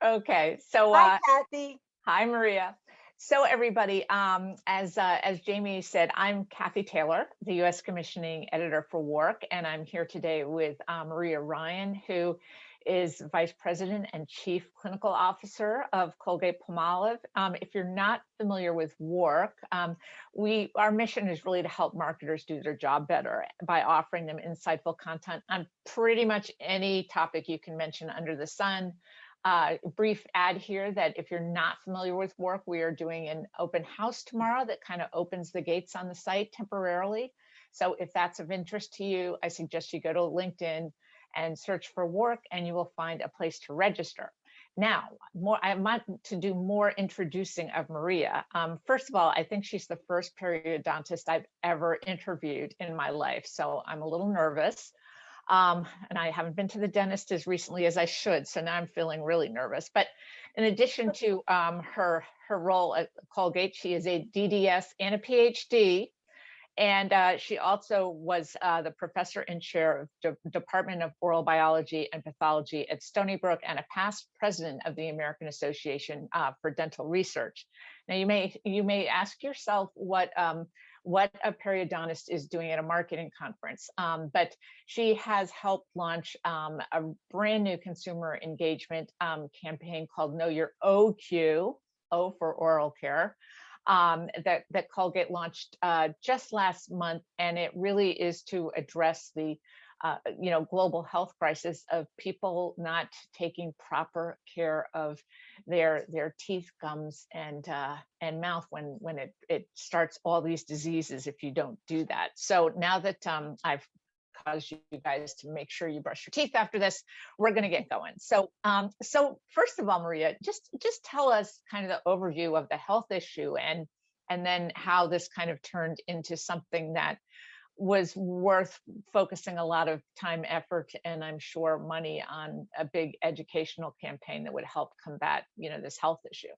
Okay, so Hi, Cathy. hi Maria. So everybody, as Jamie said, I'm Cathy Taylor, the U.S. Commissioning Editor for WARC, and I'm here today with Maria Ryan, who is Vice President and Chief Clinical Officer of Colgate-Palmolive. If you're not familiar with WARC, our mission is really to help marketers do their job better by offering them insightful content on pretty much any topic you can mention under the sun. Brief ad here that if you're not familiar with WARC, we are doing an open house tomorrow that kind of opens the gates on the site temporarily. So if that's of interest to you, I suggest you go to LinkedIn and search for WARC, and you will find a place to register. Now, I want to do more introducing of Maria. First of all, I think she's the first periodontist I've ever interviewed in my life, so I'm a little nervous. And I haven't been to the dentist as recently as I should, so now I'm feeling really nervous. But in addition to her role at Colgate, she is a DDS and a PhD, and she also was the professor and chair of Department of Oral Biology and Pathology at Stony Brook, and a past president of the American Association for Dental Research. Now, you may ask yourself what a periodontist is doing at a marketing conference, but she has helped launch a brand new consumer engagement campaign called Know Your OQ, O for oral care, that Colgate launched just last month, and it really is to address the global health crisis of people not taking proper care of their teeth, gums, and mouth when it starts all these diseases if you don't do that. So now that I've caused you guys to make sure you brush your teeth after this, we're going to get going. So first of all, Maria, just tell us kind of the overview of the health issue, and then how this kind of turned into something that was worth focusing a lot of time, effort, and I'm sure money on a big educational campaign that would help combat, this health issue.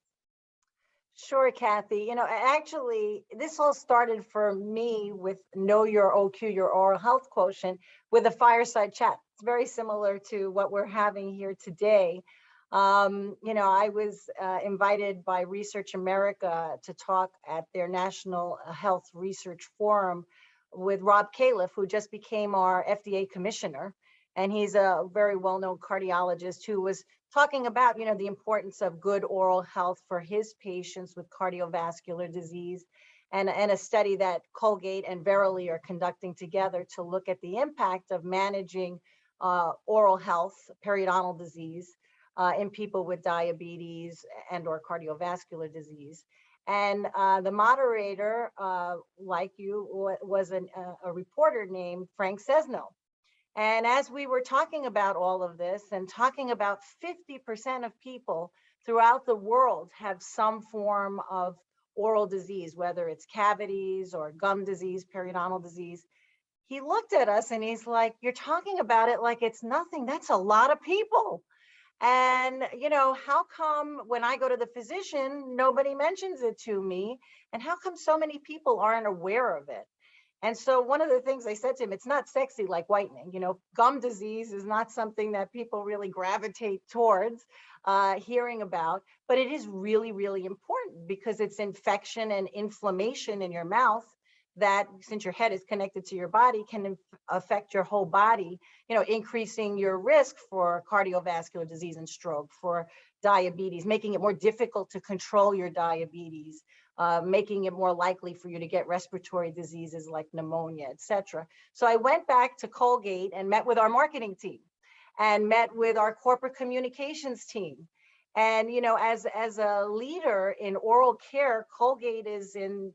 Sure, Cathy. Actually, this all started for me with Know Your OQ, your oral health quotient, with a fireside chat. It's very similar to what we're having here today. I was invited by Research America to talk at their National Health Research Forum with Rob Califf, who just became our FDA commissioner. And he's a very well-known cardiologist who was talking about, the importance of good oral health for his patients with cardiovascular disease, and a study that Colgate and Verily are conducting together to look at the impact of managing oral health, periodontal disease, in people with diabetes and or cardiovascular disease. And the moderator, like you, was a reporter named Frank Sesno. And as we were talking about all of this and talking about 50% of people throughout the world have some form of oral disease, whether it's cavities or gum disease, periodontal disease, he looked at us and he's like, "You're talking about it like it's nothing. That's a lot of people. And, how come when I go to the physician, nobody mentions it to me? And how come so many people aren't aware of it?" And so one of the things I said to him, it's not sexy like whitening. Gum disease is not something that people really gravitate towards hearing about, but it is really, really important because it's infection and inflammation in your mouth that, since your head is connected to your body, can affect your whole body, increasing your risk for cardiovascular disease and stroke, for diabetes, making it more difficult to control your diabetes, making it more likely for you to get respiratory diseases like pneumonia, etc. So I went back to Colgate and met with our marketing team and met with our corporate communications team. And, as a leader in oral care, Colgate is in,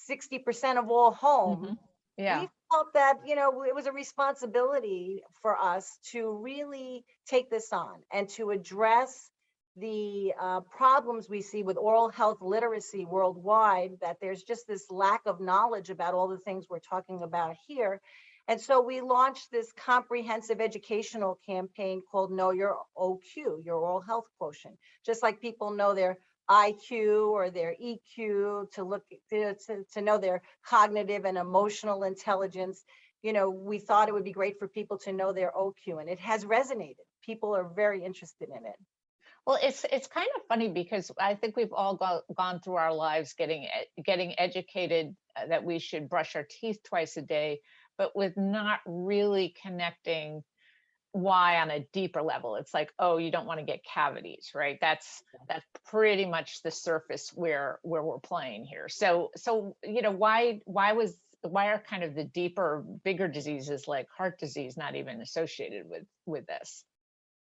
60% of all homes. Mm-hmm. Yeah. We felt that, it was a responsibility for us to really take this on and to address the problems we see with oral health literacy worldwide, that there's just this lack of knowledge about all the things we're talking about here. And so we launched this comprehensive educational campaign called Know Your OQ, your oral health quotient, just like people know their IQ or their EQ, to know their cognitive and emotional intelligence. We thought it would be great for people to know their OQ, and it has resonated. People are very interested in it. Well, it's kind of funny because I think we've all gone through our lives getting educated that we should brush our teeth twice a day, but with not really connecting why on a deeper level. It's like, oh, you don't want to get cavities, right? That's pretty much the surface where we're playing here. So why are kind of the deeper, bigger diseases like heart disease not even associated with this?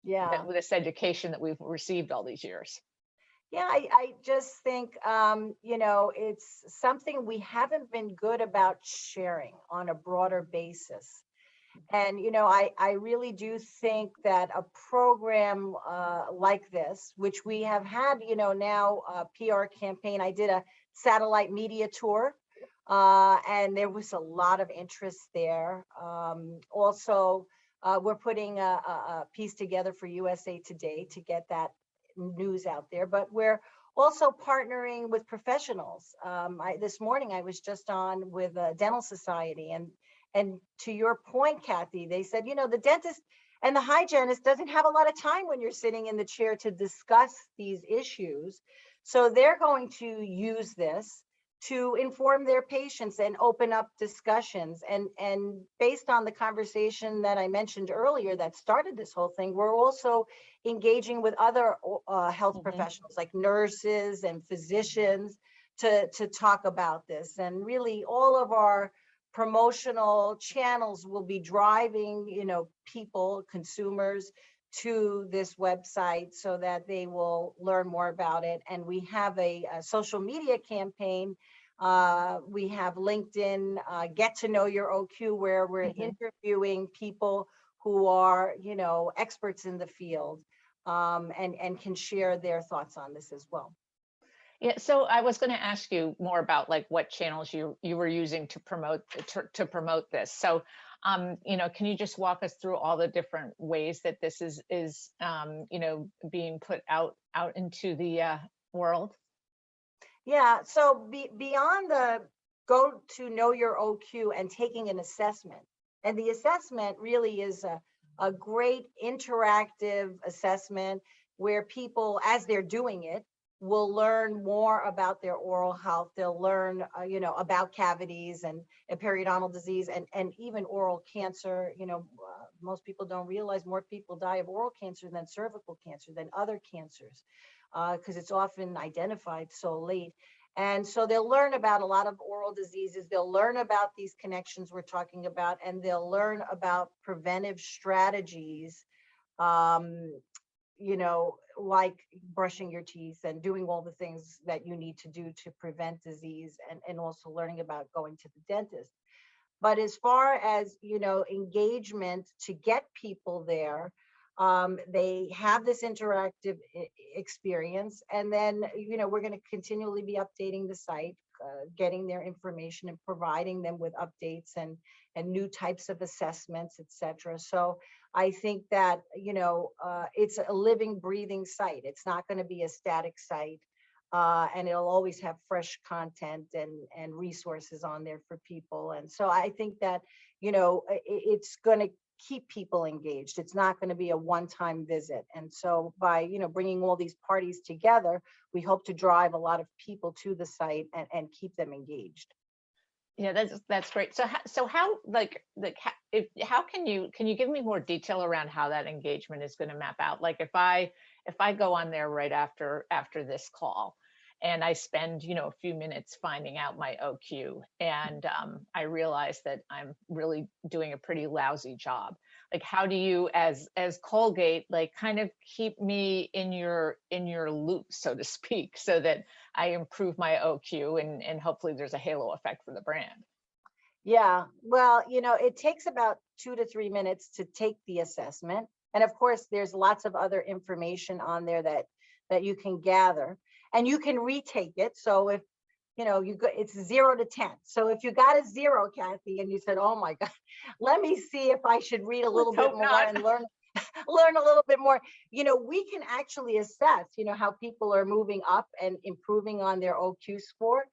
Yeah. With this education that we've received all these years. Yeah, I just think, it's something we haven't been good about sharing on a broader basis. And, I really do think that a program like this, which we have had, now a PR campaign, I did a satellite media tour, and there was a lot of interest there. Also, we're putting a piece together for USA Today to get that news out there, but we're also partnering with professionals. This morning I was just on with a dental society, and to your point, Cathy, they said, the dentist and the hygienist doesn't have a lot of time when you're sitting in the chair to discuss these issues. So they're going to use this to inform their patients and open up discussions. And based on the conversation that I mentioned earlier that started this whole thing, we're also engaging with other health professionals like nurses and physicians to talk about this. And really all of our promotional channels will be driving, people, consumers to this website so that they will learn more about it. And we have a social media campaign. We have LinkedIn, Get to Know Your OQ, where we're interviewing people who are, experts in the field, and can share their thoughts on this as well. Yeah, so I was going to ask you more about like what channels you were using to promote this. So, can you just walk us through all the different ways that this is being put out into the world? Yeah, so beyond the go to know your OQ and taking an assessment, and the assessment really is a great interactive assessment where people, as they're doing it, will learn more about their oral health. They'll learn, about cavities and periodontal disease and even oral cancer. Most people don't realize more people die of oral cancer than cervical cancer, than other cancers, because it's often identified so late. And so they'll learn about a lot of oral diseases. They'll learn about these connections we're talking about, and they'll learn about preventive strategies, like brushing your teeth and doing all the things that you need to do to prevent disease, and also learning about going to the dentist. But as far as, engagement to get people there, they have this interactive experience. And then, we're going to continually be updating the site, getting their information and providing them with updates and new types of assessments, etc. So I think that, it's a living, breathing site. It's not going to be a static site. And it'll always have fresh content and resources on there for people. And so I think that, it's going to keep people engaged. It's not going to be a one-time visit. And so by, bringing all these parties together, we hope to drive a lot of people to the site and keep them engaged. Yeah, that's great. So how how can you give me more detail around how that engagement is going to map out? Like if I go on there right after this call, and I spend a few minutes finding out my OQ, and I realize that I'm really doing a pretty lousy job. Like how do you as Colgate like kind of keep me in your loop, so to speak, so that I improve my OQ and hopefully there's a halo effect for the brand? Yeah, well, it takes about 2 to 3 minutes to take the assessment. And of course, there's lots of other information on there that you can gather, and you can retake it. So if it's 0 to 10. So if you got a 0, Cathy, and you said, "Oh my God, let me see if I should read a little bit more and learn a little bit more," we can actually assess, how people are moving up and improving on their OQ score.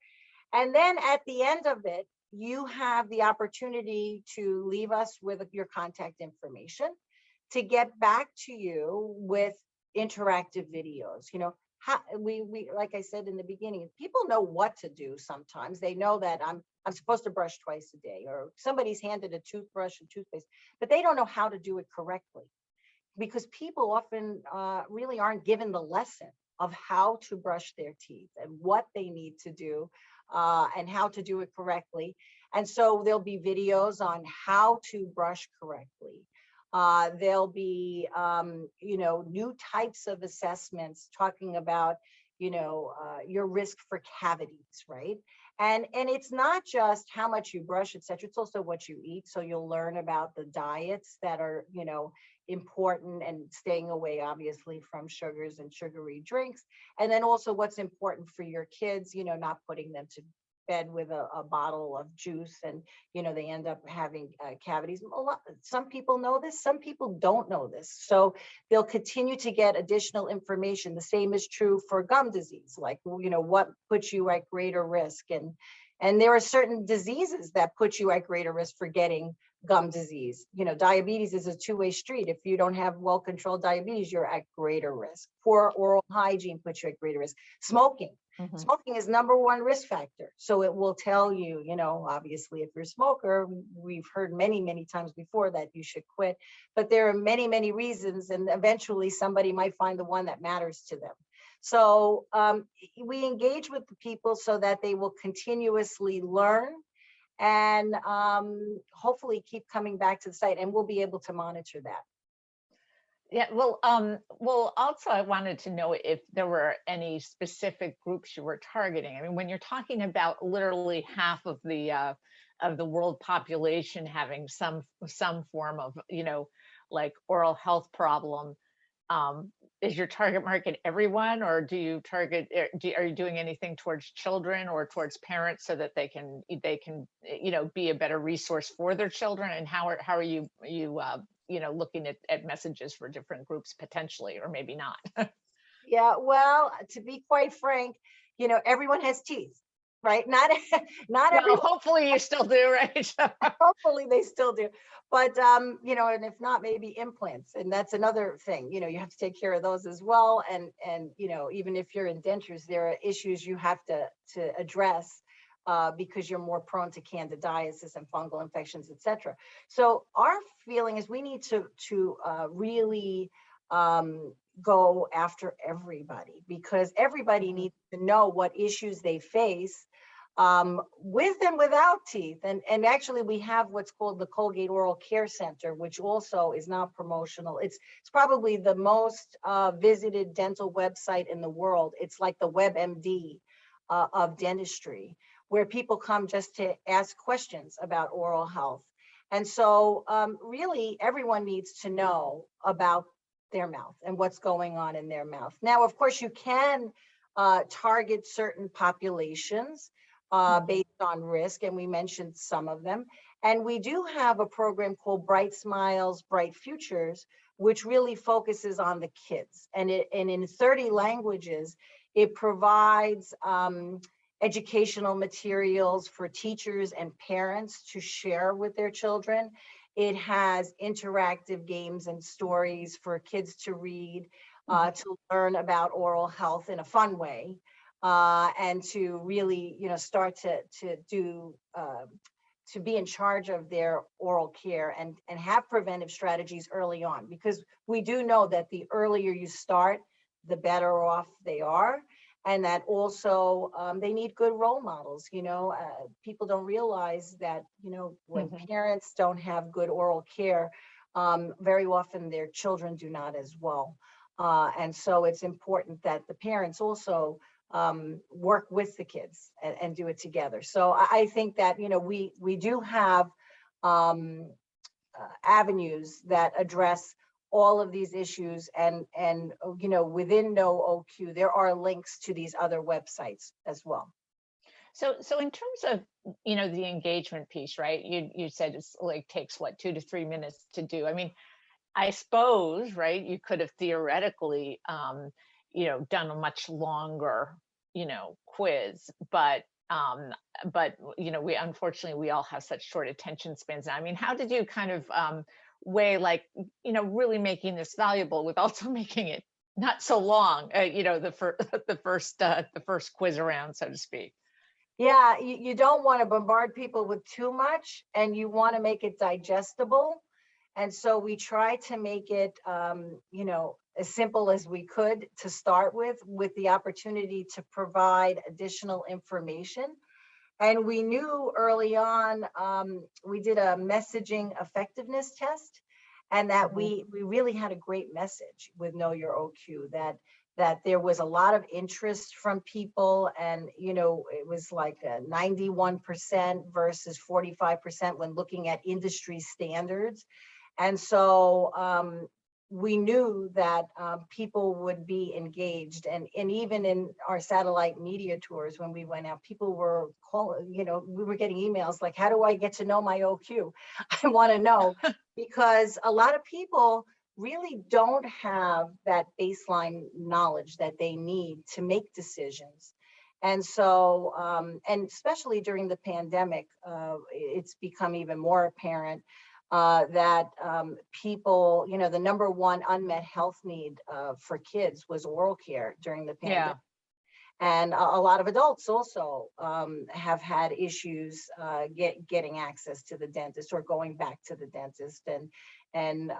And then at the end of it, you have the opportunity to leave us with your contact information to get back to you with interactive videos, how we like I said in the beginning, people know what to do. Sometimes they know that I'm supposed to brush twice a day, or somebody's handed a toothbrush and toothpaste, but they don't know how to do it correctly, because people often really aren't given the lesson of how to brush their teeth and what they need to do, and how to do it correctly. And so there'll be videos on how to brush correctly. There'll be, new types of assessments talking about, your risk for cavities, right? And it's not just how much you brush, et cetera. It's also what you eat. So you'll learn about the diets that are, important, and staying away, obviously, from sugars and sugary drinks. And then also what's important for your kids, not putting them to bed with a bottle of juice, and they end up having cavities. Some people know this, some people don't know this, so they'll continue to get additional information. The same is true for gum disease, like what puts you at greater risk, and there are certain diseases that put you at greater risk for getting gum disease. Diabetes is a two-way street. If you don't have well-controlled diabetes, you're at greater risk. Poor oral hygiene puts you at greater risk. Smoking. Mm-hmm. Smoking is #1 risk factor. So it will tell you, obviously, if you're a smoker, we've heard many, many times before that you should quit. But there are many, many reasons, and eventually somebody might find the one that matters to them. So we engage with the people so that they will continuously learn, and hopefully keep coming back to the site, and we'll be able to monitor that. Yeah, well, also I wanted to know if there were any specific groups you were targeting. I mean, when you're talking about literally half of the world population having some form of, like oral health problem, is your target market everyone, or do you target? Are you doing anything towards children or towards parents so that they can be a better resource for their children? And how are you looking at messages for different groups potentially, or maybe not? Yeah, well, to be quite frank, everyone has teeth, right? Not well, everyone. Hopefully you still do, right? Hopefully they still do. But and if not, maybe implants. And that's another thing. You have to take care of those as well. And even if you're in dentures, there are issues you have to address, because you're more prone to candidiasis and fungal infections, et cetera. So our feeling is we need to really go after everybody, because everybody needs to know what issues they face, with and without teeth. And actually we have what's called the Colgate Oral Care Center, which also is not promotional. It's probably the most visited dental website in the world. It's like the WebMD of dentistry, where people come just to ask questions about oral health. And so really everyone needs to know about their mouth and what's going on in their mouth. Now, of course, you can target certain populations based on risk, and we mentioned some of them. And we do have a program called Bright Smiles, Bright Futures, which really focuses on the kids. And in 30 languages, it provides educational materials for teachers and parents to share with their children. It has interactive games and stories for kids to read, to learn about oral health in a fun way, and to really, start to be in charge of their oral care and have preventive strategies early on, because we do know that the earlier you start, the better off they are. And that also they need good role models. People don't realize that, when parents don't have good oral care, very often their children do not as well. And so it's important that the parents also work with the kids and do it together. So I think that, we do have avenues that address all of these issues, and within NoOQ there are links to these other websites as well. So in terms of the engagement piece, right? You said it's like takes 2 to 3 minutes to do. I mean, I suppose, right, you could have theoretically done a much longer quiz, but we unfortunately all have such short attention spans. I mean, how did you kind of weigh, really making this valuable with also making it not so long, the first quiz around, so to speak. Yeah, you don't want to bombard people with too much, and you want to make it digestible. And so we try to make it, as simple as we could to start with the opportunity to provide additional information. And we knew early on, we did a messaging effectiveness test, and that we really had a great message with Know Your OQ, that there was a lot of interest from people, and it was like 91% versus 45% when looking at industry standards. And so we knew that people would be engaged, and even in our satellite media tours, when we went out, people were calling, we were getting emails like, how do I get to know my OQ? I want to know, because a lot of people really don't have that baseline knowledge that they need to make decisions. And so, and especially during the pandemic, it's become even more apparent that people, the number one unmet health need for kids was oral care during the pandemic. And a lot of adults also have had issues getting access to the dentist or going back to the dentist. And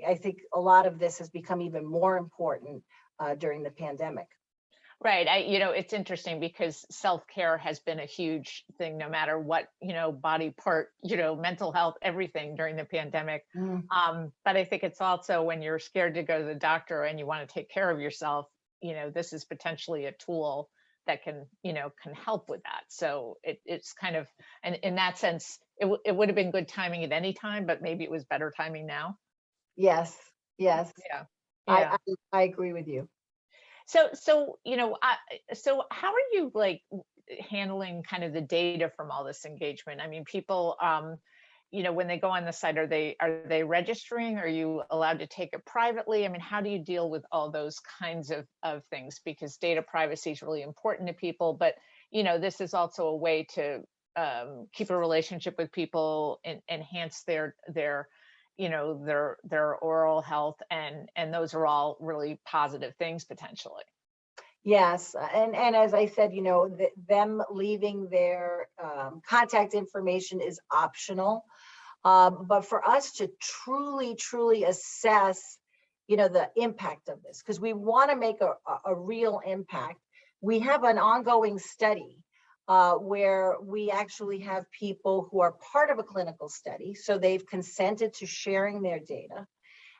I think a lot of this has become even more important during the pandemic. Right. It's interesting because self-care has been a huge thing, no matter what, body part, mental health, everything during the pandemic. But I think it's also when you're scared to go to the doctor and you want to take care of yourself, this is potentially a tool that can help with that. So it's kind of, and in that sense, it would have been good timing at any time, but maybe it was better timing now. Yes. Yeah. I agree with you. So how are you handling kind of the data from all this engagement? I mean, people, when they go on the site, are they registering? Are you allowed to take it privately? I mean, how do you deal with all those kinds of things? Because data privacy is really important to people, but this is also a way to keep a relationship with people and enhance their oral health, and those are all really positive things potentially. Yes, and as I said, them leaving their contact information is optional, but for us to truly assess, the impact of this, because we want to make a real impact. We have an ongoing study where we actually have people who are part of a clinical study. So they've consented to sharing their data,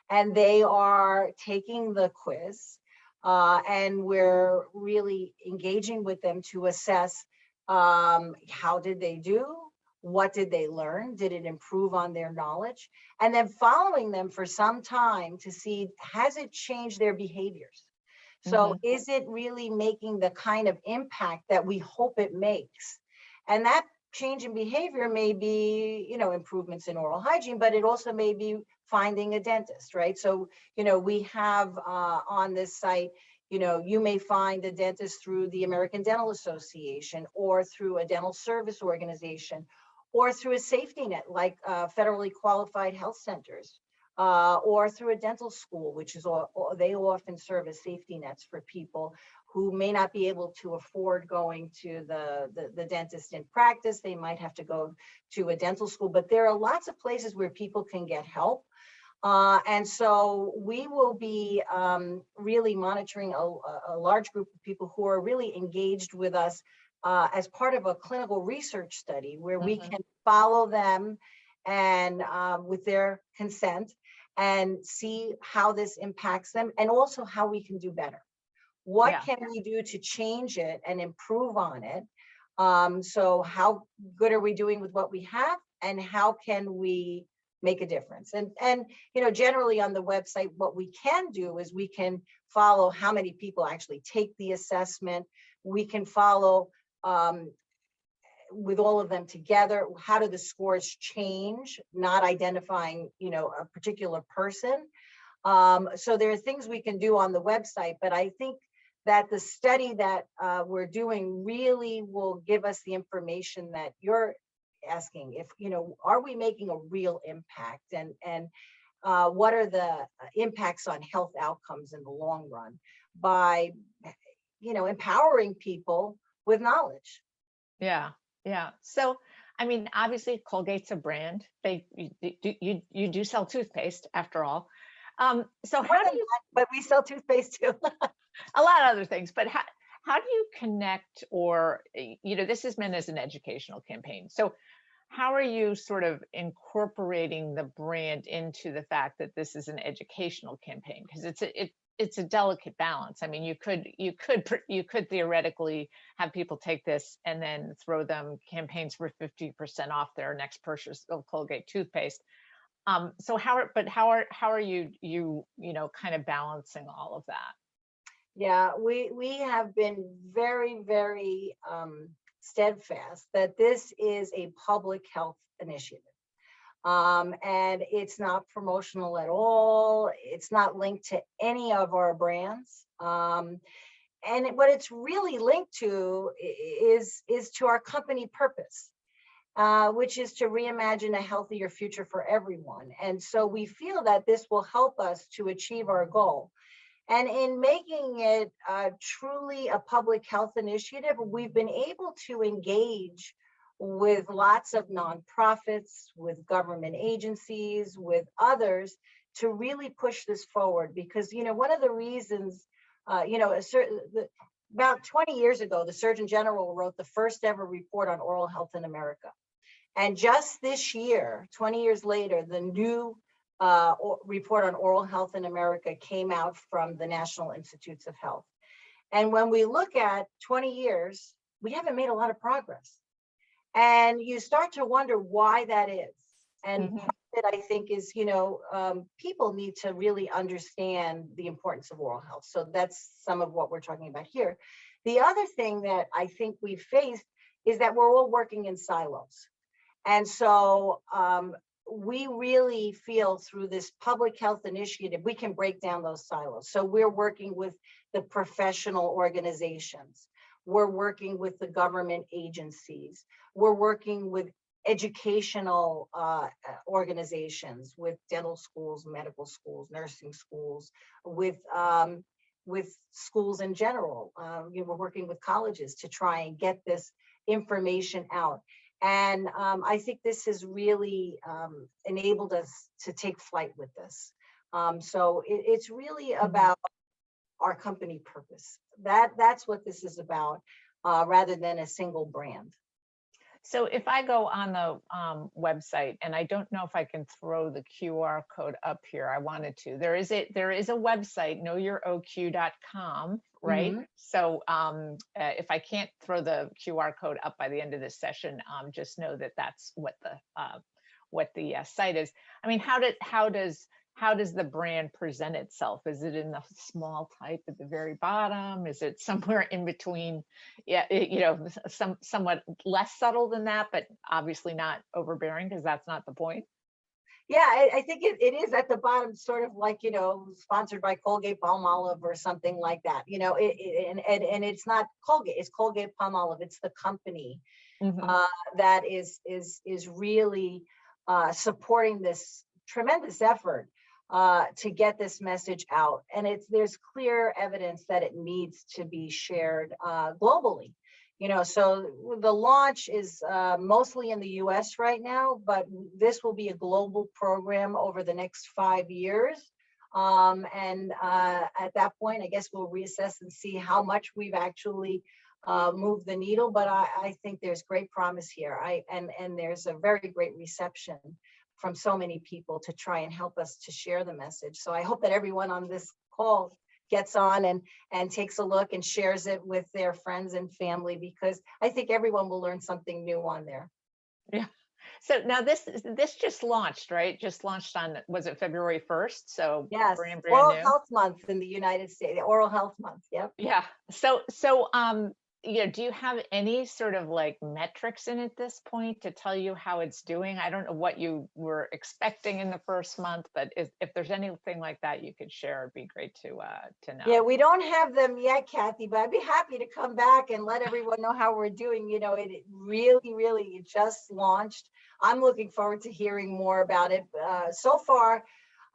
and they are taking the quiz, and we're really engaging with them to assess how did they do, what did they learn, did it improve on their knowledge, and then following them for some time to see, has it changed their behaviors? So is it really making the kind of impact that we hope it makes? And that change in behavior may be, improvements in oral hygiene, but it also may be finding a dentist, right? So, we have on this site, you may find a dentist through the American Dental Association, or through a dental service organization, or through a safety net like federally qualified health centers. Or through a dental school, which is they often serve as safety nets for people who may not be able to afford going to the dentist in practice. They might have to go to a dental school, but there are lots of places where people can get help. And so we will be really monitoring a large group of people who are really engaged with us as part of a clinical research study where we can follow them and with their consent, and see how this impacts them, and also how we can do better. What can we do to change it and improve on it? So how good are we doing with what we have, and how can we make a difference? And generally on the website, what we can do is we can follow how many people actually take the assessment. We can follow with all of them together, how do the scores change, not identifying, a particular person. So there are things we can do on the website, but I think that the study that we're doing really will give us the information that you're asking. If, are we making a real impact? And what are the impacts on health outcomes in the long run by, empowering people with knowledge. Yeah, yeah. So, I mean, obviously Colgate's a brand. You do sell toothpaste after all. So More how than do you, that, but we sell toothpaste too. a lot of other things, but how do you connect, or, this is meant as an educational campaign. So how are you sort of incorporating the brand into the fact that this is an educational campaign? Because it's a delicate balance. I mean, you could theoretically have people take this and then throw them campaigns for 50% off their next purchase of Colgate toothpaste. So how are you kind of balancing all of that? Yeah, we have been very, very steadfast that this is a public health initiative. And it's not promotional at all. It's not linked to any of our brands. And what it's really linked to is to our company purpose, which is to reimagine a healthier future for everyone. And so we feel that this will help us to achieve our goal. And in making it truly a public health initiative, we've been able to engage with lots of nonprofits, with government agencies, with others to really push this forward. Because, one of the reasons, about 20 years ago, the Surgeon General wrote the first ever report on oral health in America. And just this year, 20 years later, the new report on oral health in America came out from the National Institutes of Health. And when we look at 20 years, we haven't made a lot of progress. And you start to wonder why that is. And part of it, I think, is, people need to really understand the importance of oral health. So that's some of what we're talking about here. The other thing that I think we've faced is that we're all working in silos. And so we really feel through this public health initiative, we can break down those silos. So we're working with the professional organizations. We're working with the government agencies. We're working with educational organizations, with dental schools, medical schools, nursing schools, with schools in general. We're working with colleges to try and get this information out. And I think this has really enabled us to take flight with this. So it's really about our company purpose. That's what this is about, rather than a single brand. So if I go on the website, and I don't know if I can throw the QR code up here, I wanted to. There is a website, knowyouroq.com, right? Mm-hmm. So if I can't throw the QR code up by the end of this session, just know that that's what the site is. I mean, how does the brand present itself? Is it in the small type at the very bottom? Is it somewhere in between? Yeah, somewhat less subtle than that, but obviously not overbearing, because that's not the point. Yeah, I think it is at the bottom, sort of like, sponsored by Colgate-Palmolive or something like that. And it's not Colgate, it's Colgate-Palmolive. It's the company that is really supporting this tremendous effort to get this message out. And there's clear evidence that it needs to be shared globally. So the launch is mostly in the US right now, but this will be a global program over the next 5 years. And at that point, I guess we'll reassess and see how much we've actually moved the needle. But I think there's great promise here. And there's a very great reception from so many people to try and help us to share the message. So I hope that everyone on this call gets on and takes a look and shares it with their friends and family, because I think everyone will learn something new on there. Yeah. So now this just launched, right? Just launched on, was it February 1st? So yes, brand Oral new. Health Month in the United States, Oral Health Month. Yep. Yeah. So do you have any sort of like metrics in at this point to tell you how it's doing? I don't know what you were expecting in the first month, but if there's anything like that you could share, it'd be great to know. Yeah, we don't have them yet, Cathy, but I'd be happy to come back and let everyone know how we're doing. It really just launched. I'm looking forward to hearing more about it. So far,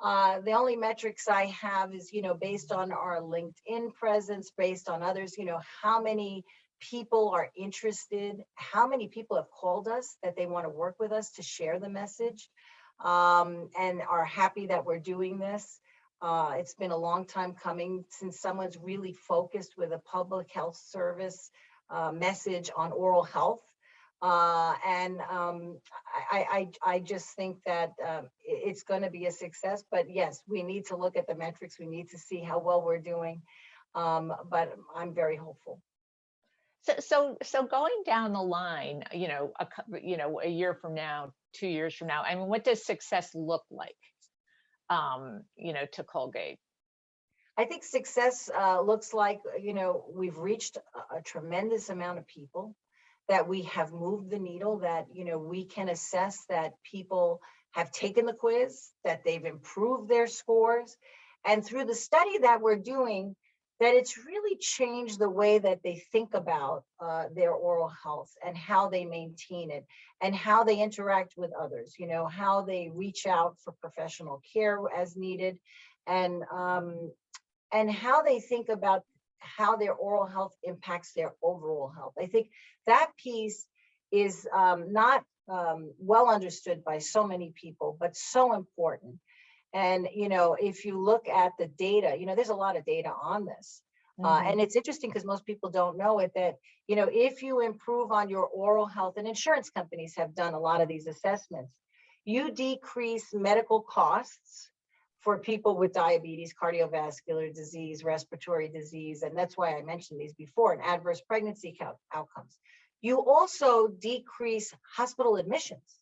The only metrics I have is, based on our LinkedIn presence, based on others, how many people are interested, how many people have called us that they want to work with us to share the message, and are happy that we're doing this. It's been a long time coming since someone's really focused with a public health service message on oral health. I just think that it's going to be a success. But yes, we need to look at the metrics. We need to see how well we're doing. But I'm very hopeful. So going down the line, a year from now, 2 years from now, I mean, what does success look like, to Colgate? I think success looks like, we've reached a tremendous amount of people, that we have moved the needle, that, we can assess that people have taken the quiz, that they've improved their scores. And through the study that we're doing, that it's really changed the way that they think about their oral health and how they maintain it and how they interact with others, how they reach out for professional care as needed, and how they think about how their oral health impacts their overall health. I think that piece is not well understood by so many people, but so important. And, if you look at the data, there's a lot of data on this. And it's interesting because most people don't know it, that, if you improve on your oral health, and insurance companies have done a lot of these assessments, you decrease medical costs for people with diabetes, cardiovascular disease, respiratory disease. And that's why I mentioned these before, and adverse pregnancy outcomes. You also decrease hospital admissions.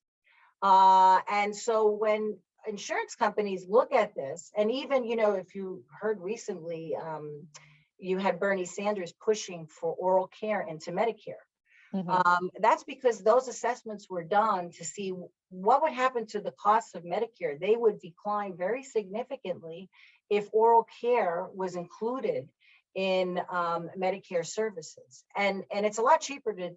And so when insurance companies look at this, and even, if you heard recently, you had Bernie Sanders pushing for oral care into Medicare. That's because those assessments were done to see what would happen to the costs of Medicare. They would decline very significantly if oral care was included in Medicare services. And it's a lot cheaper to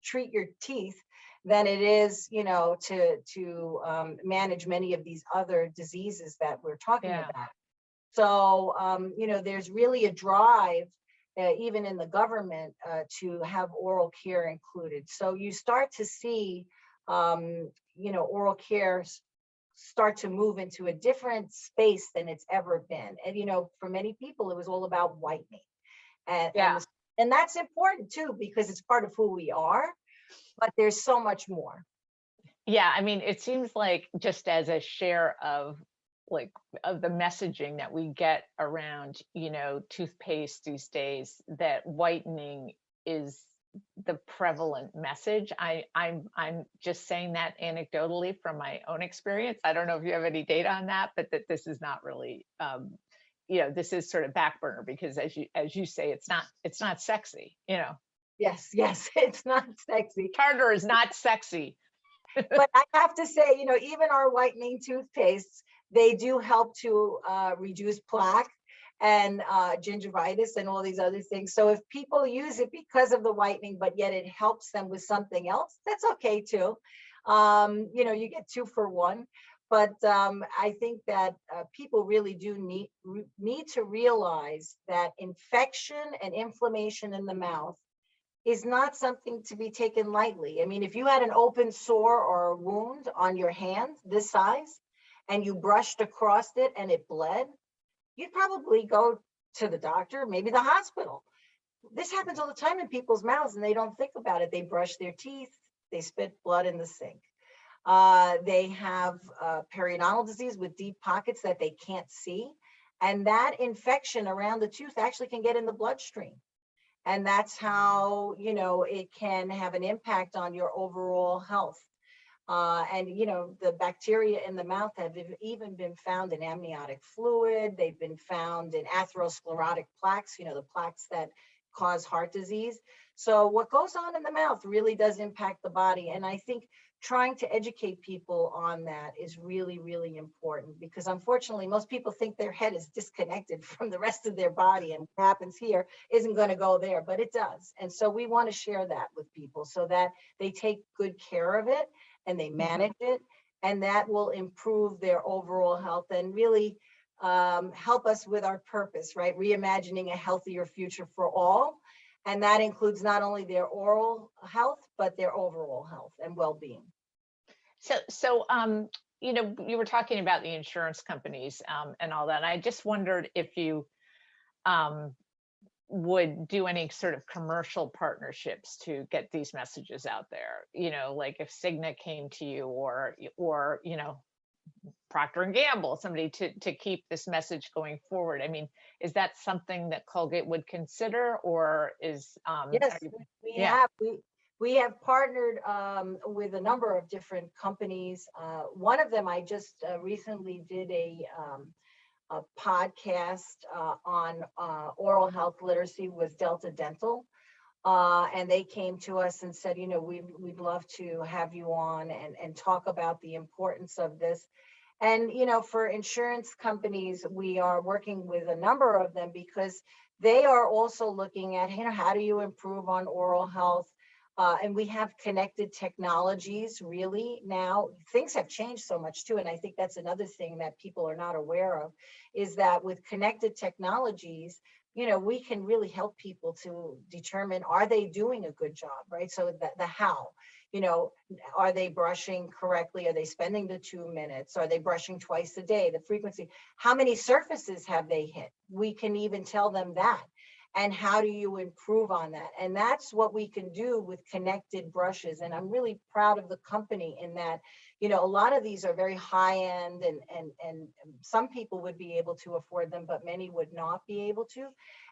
treat your teeth than it is, to manage many of these other diseases that we're talking about. So, there's really a drive, even in the government, to have oral care included. So you start to see, oral care start to move into a different space than it's ever been. And, for many people, it was all about whitening. And that's important too, because it's part of who we are, but there's so much more. Yeah, I mean, it seems like just as a share of the messaging that we get around, toothpaste these days, that whitening is the prevalent message. I'm just saying that anecdotally from my own experience. I don't know if you have any data on that, but that this is not really, this is sort of back burner, because as you say, it's not sexy, Yes, it's not sexy. Tartar is not sexy. But I have to say, even our whitening toothpastes, they do help to reduce plaque and gingivitis and all these other things. So if people use it because of the whitening, but yet it helps them with something else, that's okay too. You get 2 for 1. But I think that people really do need to realize that infection and inflammation in the mouth is not something to be taken lightly. I mean, if you had an open sore or a wound on your hand this size, and you brushed across it and it bled, you'd probably go to the doctor, maybe the hospital. This happens all the time in people's mouths and they don't think about it. They brush their teeth, they spit blood in the sink. They have periodontal disease with deep pockets that they can't see. And that infection around the tooth actually can get in the bloodstream. And that's how, it can have an impact on your overall health. And the bacteria in the mouth have even been found in amniotic fluid. They've been found in atherosclerotic plaques, the plaques that cause heart disease. So what goes on in the mouth really does impact the body. And I think trying to educate people on that is really, really important, because unfortunately, most people think their head is disconnected from the rest of their body, and what happens here isn't going to go there, but it does. And so we want to share that with people so that they take good care of it and they manage it and that will improve their overall health and really help us with our purpose, right? Reimagining a healthier future for all. And that includes not only their oral health, but their overall health and well-being. So, you were talking about the insurance companies and all that. And I just wondered if you um, would do any sort of commercial partnerships to get these messages out there. Like if Cigna came to you, or Procter and Gamble, somebody to keep this message going forward. I mean, is that something that Colgate would consider, or is Yes, yeah. we have partnered with a number of different companies. One of them I just recently did a podcast on oral health literacy with Delta Dental. And they came to us and said, we'd love to have you on and talk about the importance of this. And, for insurance companies, we are working with a number of them because they are also looking at, how do you improve on oral health? And we have connected technologies really now. Things have changed so much too. And I think that's another thing that people are not aware of, is that with connected technologies, we can really help people to determine, are they doing a good job, right? So the how, are they brushing correctly? Are they spending the 2 minutes? Are they brushing twice a day? The frequency, how many surfaces have they hit? We can even tell them that. And how do you improve on that? And that's what we can do with connected brushes. And I'm really proud of the company in that, a lot of these are very high end and some people would be able to afford them, but many would not be able to.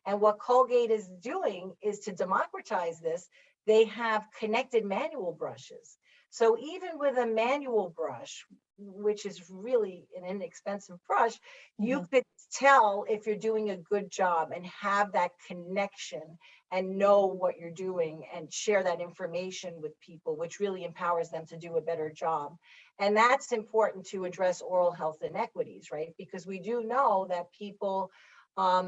And what Colgate is doing is to democratize this. They have connected manual brushes. So even with a manual brush, which is really an inexpensive brush, you could tell if you're doing a good job and have that connection and know what you're doing and share that information with people, which really empowers them to do a better job. And that's important to address oral health inequities, right? Because we do know that people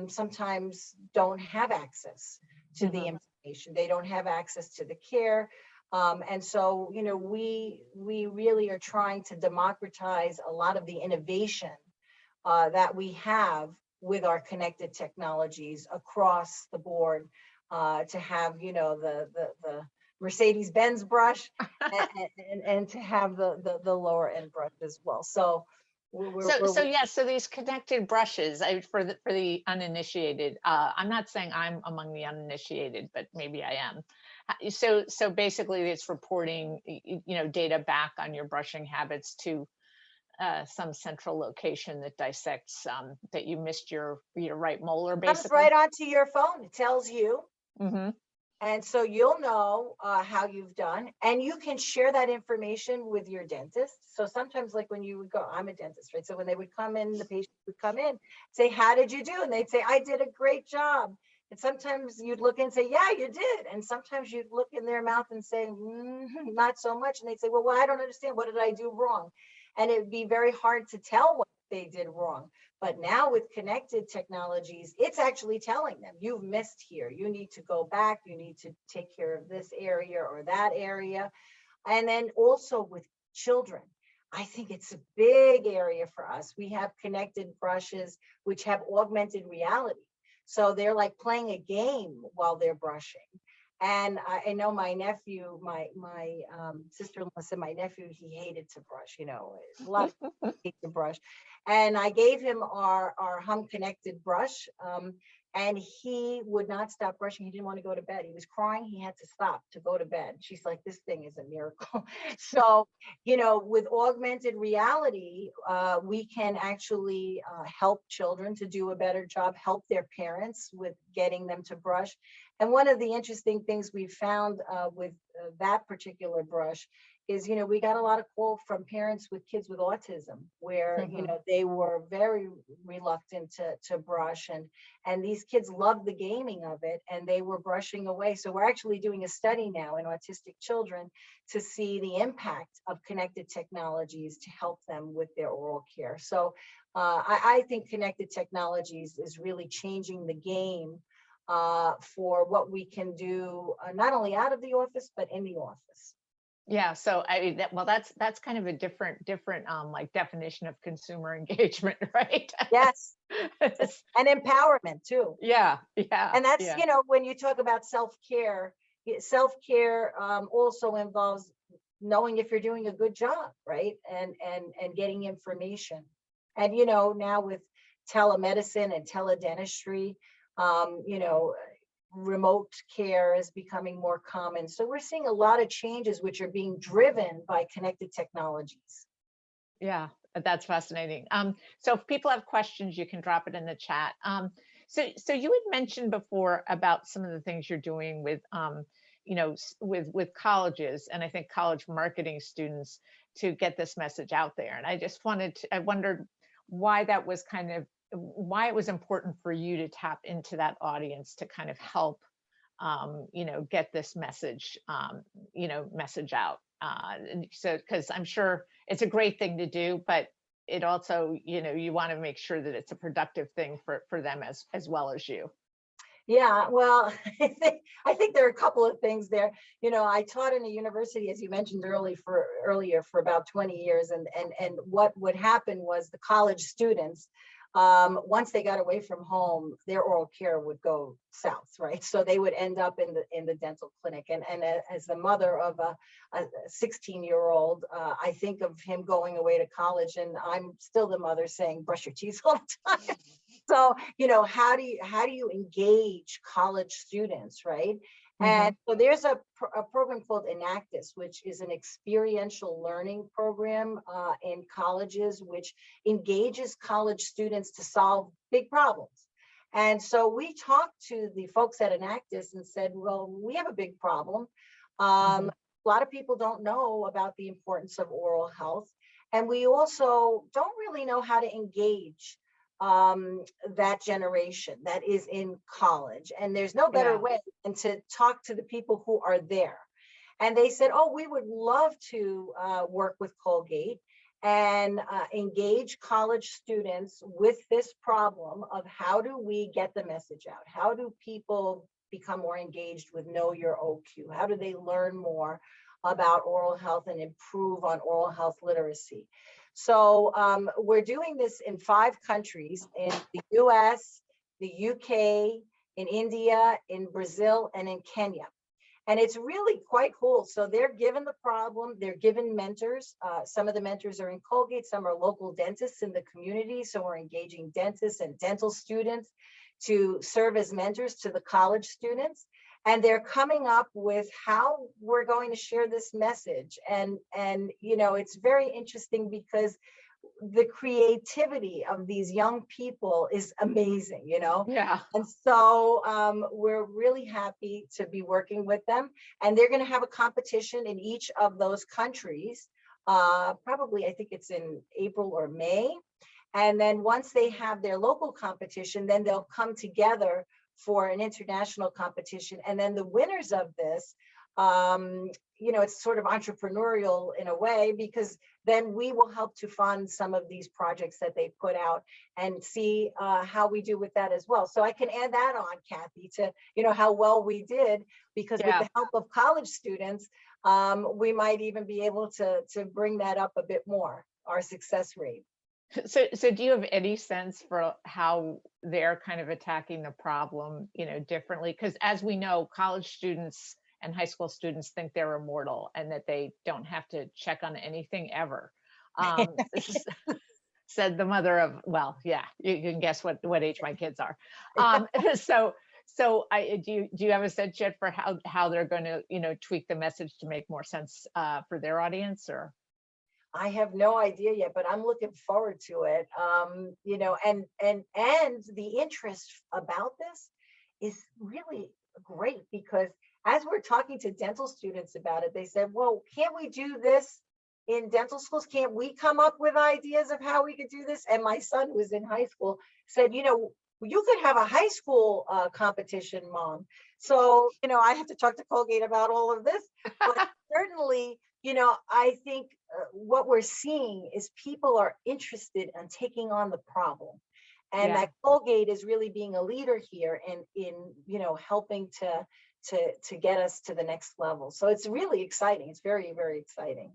sometimes don't have access to the information. They don't have access to the care. And so, we really are trying to democratize a lot of the innovation that we have with our connected technologies across the board, to have, the Mercedes-Benz brush and to have the lower end brush as well. So so these connected brushes, for the uninitiated, I'm not saying I'm among the uninitiated, but maybe I am. So basically it's reporting, data back on your brushing habits to some central location that dissects that you missed your right molar, comes basically. right onto your phone. It tells you. Mm-hmm. And so you'll know how you've done, and you can share that information with your dentist. So sometimes, like when you would go, I'm a dentist, right? So when they would come in, the patient would come in, say, how did you do? And they'd say, I did a great job. And sometimes you'd look and say, yeah, you did. And sometimes you'd look in their mouth and say, not so much. And they'd say, well, I don't understand. What did I do wrong? And it'd be very hard to tell what they did wrong. But now with connected technologies, it's actually telling them, you've missed here. You need to go back. You need to take care of this area or that area. And then also with children, I think it's a big area for us. We have connected brushes, which have augmented reality. So they're like playing a game while they're brushing. And I know my nephew, my sister-in-law said my nephew, he hated to brush, a lot of people hate to brush. And I gave him our Hum connected brush, and he would not stop brushing. He didn't want to go to bed. He was crying. He had to stop to go to bed. She's like, this thing is a miracle. So, with augmented reality, we can actually help children to do a better job, help their parents with getting them to brush. And one of the interesting things we found with that particular brush is, we got a lot of calls from parents with kids with autism where, they were very reluctant to brush, and these kids loved the gaming of it and they were brushing away. So we're actually doing a study now in autistic children to see the impact of connected technologies to help them with their oral care. So I think connected technologies is really changing the game for what we can do, not only out of the office, but in the office. Yeah, so I mean, well, that's kind of a different like definition of consumer engagement, right? Yes, and empowerment too. Yeah, yeah, And that's, yeah, when you talk about self-care, self-care also involves knowing if you're doing a good job, right? And getting information. And now with telemedicine and teledentistry, remote care is becoming more common. So we're seeing a lot of changes which are being driven by connected technologies. yeah. That's fascinating. So if people have questions, you can drop it in the chat. So you had mentioned before about some of the things you're doing with, with colleges, and I think college marketing students to get this message out there. And I wondered why that was why it was important for you to tap into that audience to kind of help, get this message, message out. So, because I'm sure it's a great thing to do, but it also, you want to make sure that it's a productive thing for them as well as you. Yeah, well, I think there are a couple of things there. I taught in a university, as you mentioned earlier, for about 20 years, and what would happen was the college students, once they got away from home, their oral care would go south, right? So they would end up in the dental clinic. And as the mother of a 16-year-old, I think of him going away to college, and I'm still the mother saying, brush your teeth all the time. So, how do you engage college students, right? And Hmm. so there's a program called Enactus, which is an experiential learning program in colleges, which engages college students to solve big problems. And so we talked to the folks at Enactus and said, well, we have a big problem. Hmm. A lot of people don't know about the importance of oral health. And we also don't really know how to engage that generation that is in college. And there's no better Yeah. way than to talk to the people who are there. And they said, oh, we would love to work with Colgate and engage college students with this problem of how do we get the message out? How do people become more engaged with Know Your OQ? How do they learn more about oral health and improve on oral health literacy? So we're doing this in 5 countries, in the US, the UK, in India, in Brazil, and in Kenya. And it's really quite cool. So they're given the problem, they're given mentors. Some of the mentors are in Colgate, some are local dentists in the community. So we're engaging dentists and dental students to serve as mentors to the college students. And they're coming up with how we're going to share this message. And it's very interesting because the creativity of these young people is amazing. Yeah. And so we're really happy to be working with them. And they're going to have a competition in each of those countries. Probably, I think it's in April or May. And then once they have their local competition, then they'll come together for an international competition. And then the winners of this, it's sort of entrepreneurial in a way, because then we will help to fund some of these projects that they put out and see how we do with that as well. So I can add that on, Cathy, to how well we did, because with Yeah. the help of college students, we might even be able to bring that up a bit more, our success rate. So do you have any sense for how they're kind of attacking the problem, differently? Because as we know, college students and high school students think they're immortal and that they don't have to check on anything ever. This is, said the mother of, well, yeah, you can guess what age my kids are. So do you have a sense yet for how they're going to tweak the message to make more sense for their audience, or? I have no idea yet, but I'm looking forward to it. And the interest about this is really great, because as we're talking to dental students about it, they said, well, can't we do this in dental schools? Can't we come up with ideas of how we could do this? And my son, who was in high school, said, you could have a high school competition, Mom. So, I have to talk to Colgate about all of this, but certainly, I think what we're seeing is people are interested in taking on the problem. and Yeah. that Colgate is really being a leader here in helping to get us to the next level. So it's really exciting. It's very, very exciting.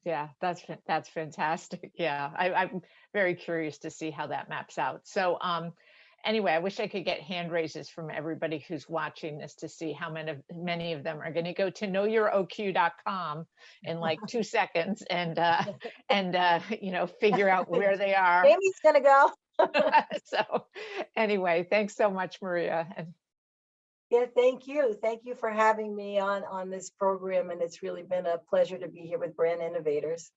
Yeah, that's fantastic. Yeah, I'm very curious to see how that maps out. So, anyway, I wish I could get hand raises from everybody who's watching this to see how many of them are going to go to knowyouroq.com in like 2 seconds and figure out where they are. Jamie's gonna go. So, anyway, thanks so much, Maria. And Yeah, thank you. Thank you for having me on this program, and it's really been a pleasure to be here with Brand Innovators.